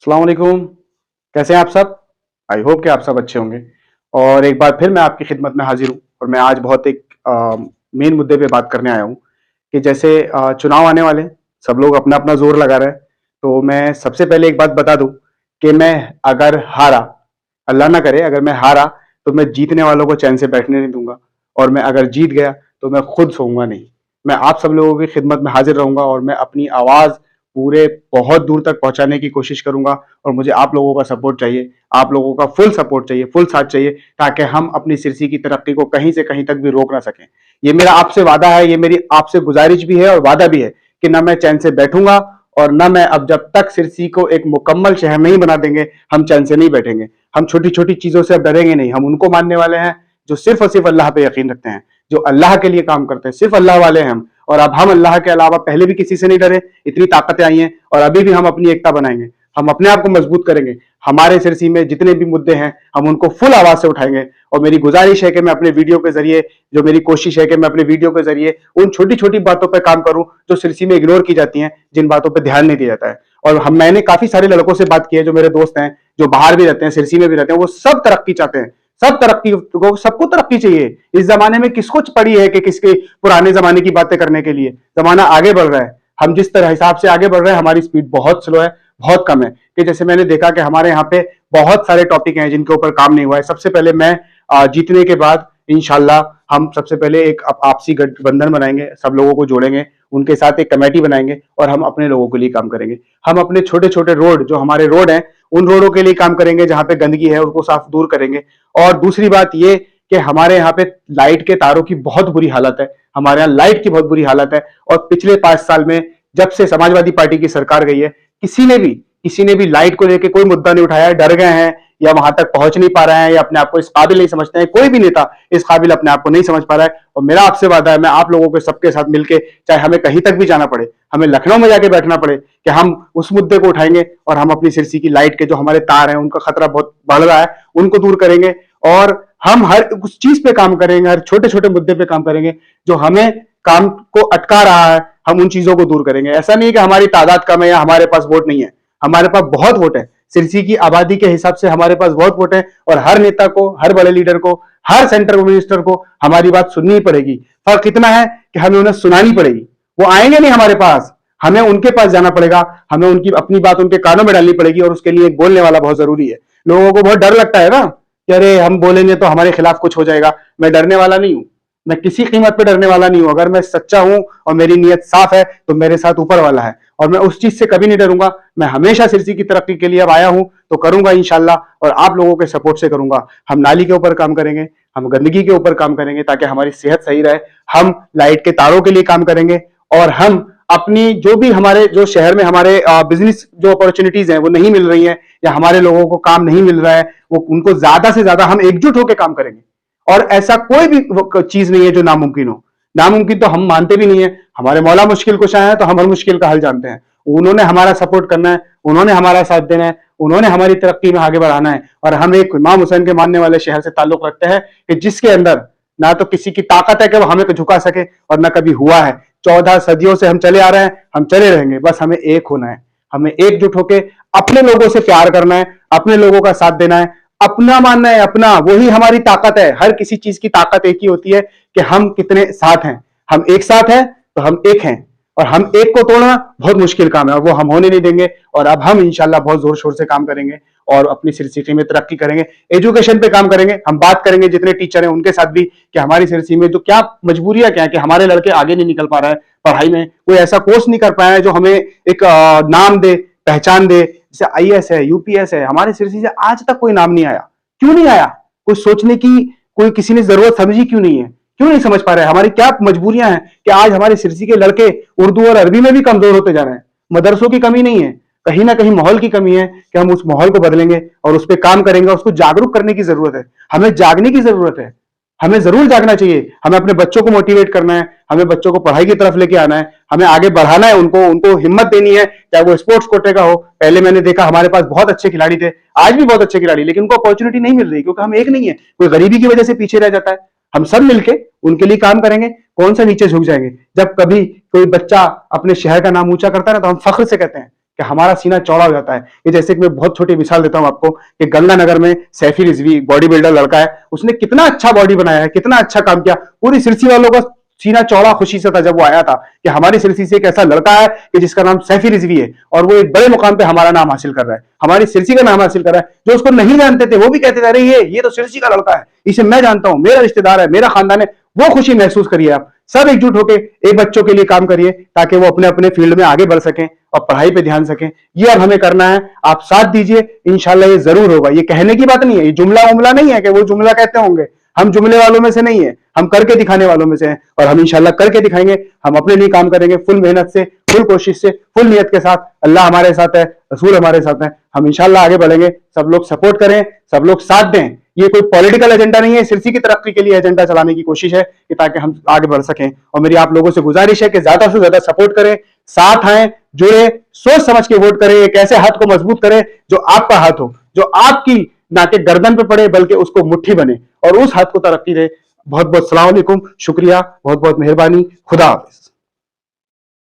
अस्सलाम वालेकुम। कैसे हैं आप सब? आई होप कि आप सब अच्छे होंगे। और एक बार फिर मैं आपकी खिदमत में हाजिर हूँ और मैं आज बहुत एक मेन मुद्दे पे बात करने आया हूँ कि जैसे चुनाव आने वाले हैं, सब लोग अपना अपना जोर लगा रहे हैं। तो मैं सबसे पहले एक बात बता दूं कि मैं अगर हारा, अल्लाह ना करे अगर मैं हारा, तो मैं जीतने वालों को चैन से बैठने नहीं दूंगा। और मैं अगर जीत गया तो मैं खुद सोऊंगा नहीं। मैं आप सब लोगों की खिदमत में हाजिर रहूंगा और मैं अपनी आवाज पूरे बहुत दूर तक पहुंचाने की कोशिश करूंगा। और मुझे आप लोगों का सपोर्ट चाहिए, आप लोगों का फुल सपोर्ट चाहिए, फुल साथ चाहिए, ताकि हम अपनी सिरसी की तरक्की को कहीं से कहीं तक भी रोक ना सकें। ये मेरा आपसे वादा है, ये मेरी आपसे गुजारिश भी है और वादा भी है कि ना मैं चैन से बैठूंगा और ना मैं, अब जब तक सिरसी को एक मुकम्मल शहर नहीं बना देंगे, हम चैन से नहीं बैठेंगे। हम छोटी छोटी चीजों से अब डरेंगे नहीं। हम उनको मानने वाले हैं जो सिर्फ और सिर्फ अल्लाह पे यकीन रखते हैं, जो अल्लाह के लिए काम करते हैं, सिर्फ अल्लाह वाले हैं हम। और अब हम अल्लाह के अलावा पहले भी किसी से नहीं डरे, इतनी ताकतें आई हैं और अभी भी हम अपनी एकता बनाएंगे। हम अपने आप को मजबूत करेंगे। हमारे सिरसी में जितने भी मुद्दे हैं हम उनको फुल आवाज से उठाएंगे। और मेरी गुजारिश है कि मैं अपने वीडियो के जरिए, जो मेरी कोशिश है कि मैं अपने वीडियो के जरिए उन छोटी छोटी बातों पर काम करूं जो सिरसी में इग्नोर की जाती हैं, जिन बातों पर ध्यान नहीं दिया जाता है। और मैंने काफी सारे लड़कों से बात की है, जो मेरे दोस्त हैं, जो बाहर भी रहते हैं, सिरसी में भी रहते हैं, वो सब तरक्की चाहते हैं। सब तरक्की को, सबको तरक्की चाहिए। इस जमाने में किसको पड़ी है कि किसके पुराने जमाने की बातें करने के लिए? जमाना आगे बढ़ रहा है। हम जिस तरह हिसाब से आगे बढ़ रहे हैं, हमारी स्पीड बहुत स्लो है, बहुत कम है। कि जैसे मैंने देखा कि हमारे यहाँ पे बहुत सारे टॉपिक हैं जिनके ऊपर काम नहीं हुआ है। सबसे पहले मैं जीतने के बाद इंशाल्लाह हम सबसे पहले एक आपसी गठबंधन बनाएंगे, सब लोगों को जोड़ेंगे, उनके साथ एक कमेटी बनाएंगे और हम अपने लोगों के लिए काम करेंगे। हम अपने छोटे छोटे रोड, जो हमारे रोड हैं, उन रोडों के लिए काम करेंगे। जहां पे गंदगी है उसको साफ दूर करेंगे। और दूसरी बात ये कि हमारे यहाँ पे लाइट के तारों की बहुत बुरी हालत है। हमारे यहाँ लाइट की बहुत बुरी हालत है। और पिछले 5 साल में जब से समाजवादी पार्टी की सरकार गई है, किसी ने भी लाइट को लेकर कोई मुद्दा नहीं उठाया है। डर गए हैं या वहां तक पहुंच नहीं पा रहे हैं या अपने आप को इस काबिल नहीं समझते हैं। कोई भी नेता इस काबिल अपने आप को नहीं समझ पा रहा है। और मेरा आपसे वादा है, मैं आप लोगों के सबके साथ मिलकर, चाहे हमें कहीं तक भी जाना पड़े, हमें लखनऊ में जाके बैठना पड़े, कि हम उस मुद्दे को उठाएंगे और हम अपनी सिरसी की लाइट के जो हमारे तार हैं, उनका खतरा बहुत बढ़ रहा है, उनको दूर करेंगे। और हम हर उस चीज पे काम करेंगे, हर छोटे छोटे मुद्दे पे काम करेंगे जो हमें काम को अटका रहा है। हम उन चीजों को दूर करेंगे। ऐसा नहीं है कि हमारी तादाद कम है या हमारे पास वोट नहीं है। हमारे पास बहुत वोट है। सिरसी की आबादी के हिसाब से हमारे पास बहुत वोट है। और हर नेता को, हर बड़े लीडर को, हर सेंट्रल मिनिस्टर को हमारी बात सुननी पड़ेगी। फर्क इतना है कि हमें उन्हें सुनानी पड़ेगी। वो आएंगे नहीं हमारे पास, हमें उनके पास जाना पड़ेगा। हमें उनकी अपनी बात उनके कानों में डालनी पड़ेगी। और उसके लिए एक बोलने वाला बहुत जरूरी है। लोगों को बहुत डर लगता है ना कि अरे हम बोलेंगे तो हमारे खिलाफ कुछ हो जाएगा। मैं डरने वाला नहीं हूं। मैं किसी कीमत पे डरने वाला नहीं हूं। अगर मैं सच्चा हूं और मेरी नीयत साफ है तो मेरे साथ ऊपर वाला है। और मैं उस चीज से कभी नहीं डरूंगा। मैं हमेशा सिरसी की तरक्की के लिए अब आया हूं तो करूंगा इंशाल्लाह। और आप लोगों के सपोर्ट से करूंगा। हम नाली के ऊपर काम करेंगे, हम गंदगी के ऊपर काम करेंगे ताकि हमारी सेहत सही रहे। हम लाइट के तारों के लिए काम करेंगे। और हम अपनी जो भी हमारे जो शहर में हमारे बिजनेस जो अपॉर्चुनिटीज हैं वो नहीं मिल रही हैं, या हमारे लोगों को काम नहीं मिल रहा है, वो उनको ज्यादा से ज्यादा हम एकजुट होकर काम करेंगे। और ऐसा कोई भी चीज नहीं है जो नामुमकिन हो। नामुमकिन तो हम मानते भी नहीं है। हमारे मौला मुश्किल कुशा है तो हम हर मुश्किल का हल जानते हैं। उन्होंने हमारा सपोर्ट करना है, उन्होंने हमारा साथ देना है, उन्होंने हमारी तरक्की में आगे बढ़ाना है। और हम एक इमाम हुसैन के मानने वाले शहर से ताल्लुक रखते हैं कि जिसके अंदर ना तो किसी की ताकत है कि वो हमें झुका सके और ना कभी हुआ है। 14 सदियों से हम चले आ रहे हैं, हम चले रहेंगे। बस हमें एक होना है। हमें एकजुट होकर अपने लोगों से प्यार करना है, अपने लोगों का साथ देना है, अपना मानना है। अपना, वही हमारी ताकत है। हर किसी चीज की ताकत एक ही होती है कि हम कितने साथ हैं। हम एक साथ हैं तो हम एक हैं। और हम एक को तोड़ना बहुत मुश्किल काम है और वो हम होने नहीं देंगे। और अब हम इंशाल्लाह बहुत जोर शोर से काम करेंगे और अपनी सिरसी में तरक्की करेंगे। एजुकेशन पे काम करेंगे। हम बात करेंगे जितने टीचर हैं उनके साथ भी कि हमारी सिरसी में जो क्या मजबूरियां क्या है कि हमारे लड़के आगे नहीं निकल पा रहा है पढ़ाई में, कोई ऐसा कोर्स नहीं कर पाया है जो हमें एक नाम दे, पहचान दे। जैसे आईएएस है, यूपीएस है, हमारे सिरसी से आज तक कोई नाम नहीं आया। क्यों नहीं आया? कोई सोचने की, कोई किसी ने जरूरत समझी क्यों नहीं है? क्यों नहीं समझ पा रहे? हमारी क्या मजबूरियां हैं कि आज हमारे सिरसी के लड़के उर्दू और अरबी में भी कमजोर होते जा रहे हैं? मदरसों की कमी नहीं है, कहीं ना कहीं माहौल की कमी है कि हम उस माहौल को बदलेंगे और उस पर काम करेंगे। उसको जागरूक करने की जरूरत है। हमें जागने की जरूरत है। हमें जरूर जागना चाहिए। हमें अपने बच्चों को मोटिवेट करना है। हमें बच्चों को पढ़ाई की तरफ लेके आना है। हमें आगे बढ़ाना है। उनको उनको हिम्मत देनी है, चाहे वो स्पोर्ट्स कोटे का हो। पहले मैंने देखा हमारे पास बहुत अच्छे खिलाड़ी थे, आज भी बहुत अच्छे खिलाड़ी, लेकिन उनको अपॉर्चुनिटी नहीं मिल रही क्योंकि हम एक नहीं है। कोई गरीबी की वजह से पीछे रह जाता है। हम सब मिलके उनके लिए काम करेंगे। कौन सा नीचे झुक जाएंगे? जब कभी कोई बच्चा अपने शहर का नाम ऊंचा करता है ना, तो हम फख्र से कहते हैं कि हमारा सीना चौड़ा हो जाता है। ये जैसे कि मैं बहुत छोटी मिसाल देता हूं आपको कि गंगानगर में सैफी रिजवी बॉडी बिल्डर लड़का है, उसने कितना अच्छा बॉडी बनाया है, कितना अच्छा काम किया। पूरी सिरसी वालों का सीना चौड़ा खुशी से था जब वो आया था कि हमारी सिरसी से एक ऐसा लड़का है कि जिसका नाम सैफी रिजवी है और वो एक बड़े मुकाम पे हमारा नाम हासिल कर रहा है, हमारी सिरसी का नाम हासिल कर रहा है। जो उसको नहीं जानते थे वो भी कहते थे अरे ये तो सिरसी का लड़का है, इसे मैं जानता हूं, मेरा रिश्तेदार है, मेरा खानदान है। वो खुशी महसूस करिए आप सब एकजुट होकर एक बच्चों के लिए काम करिए ताकि वो अपने अपने फील्ड में आगे बढ़ सकें और पढ़ाई पे ध्यान सकें। ये अब हमें करना है, आप साथ दीजिए, इंशाल्लाह ये जरूर होगा। ये कहने की बात नहीं है, ये जुमला उमला नहीं है कि वो जुमला कहते होंगे, हम जुमले वालों में से नहीं है, हम करके दिखाने वालों में से हैं और हम इंशाल्लाह करके दिखाएंगे। हम अपने लिए काम करेंगे फुल मेहनत से, फुल कोशिश से, फुल नियत के साथ। अल्लाह हमारे साथ है, रसूल हमारे साथ है, हम इंशाल्लाह आगे बढ़ेंगे। सब लोग सपोर्ट करें, सब लोग साथ दें। ये कोई पॉलिटिकल एजेंडा नहीं है, सिरसी की तरक्की के लिए एजेंडा चलाने की कोशिश है कि ताकि हम आगे बढ़ सकें। और मेरी आप लोगों से गुजारिश है कि ज्यादा से ज्यादा सपोर्ट करें, साथ आए, जुड़े, सोच समझ के वोट करें। एक ऐसे हाथ को मजबूत करें जो आपका हाथ हो, जो आपकी ना कि गर्दन पे पड़े बल्कि उसको मुट्ठी बने और उस हाथ को तरक्की दे। बहुत बहुत सलाम अलैकुम, शुक्रिया, बहुत बहुत मेहरबानी, खुदा हाफिज।